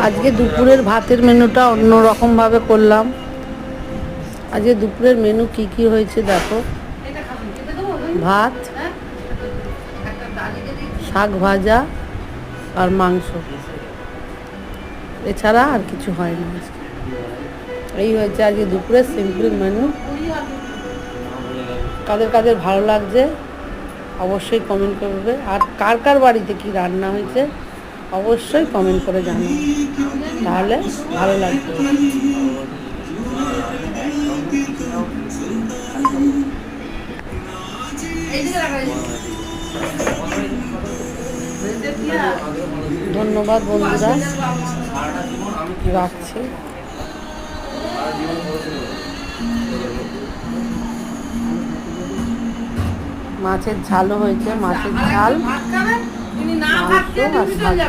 আজকে দুপুরের ভাতের মেনুটা অন্যরকম ভাবে করলাম। আজকে দুপুরের মেনু কি কি হয়েছে দেখো। ভাত, শাক ভাজা আর মাংস, এছাড়া আর কিছু হয়নি। এই হয়েছে আজকে দুপুরের সিম্পল মেনু। কাদের কাদের ভালো লাগছে অবশ্যই কমেন্ট করবে, আর কার কার বাড়িতে কি রান্না হয়েছে অবশ্যই কমেন্ট করে জানাবে, তাহলে ভালো লাগবে। ধন্যবাদ বন্ধুরা, রাখছি। মাছের ঝালও হয়েছে, মাছের ঝাল, মাংস আর শাক ভাজা।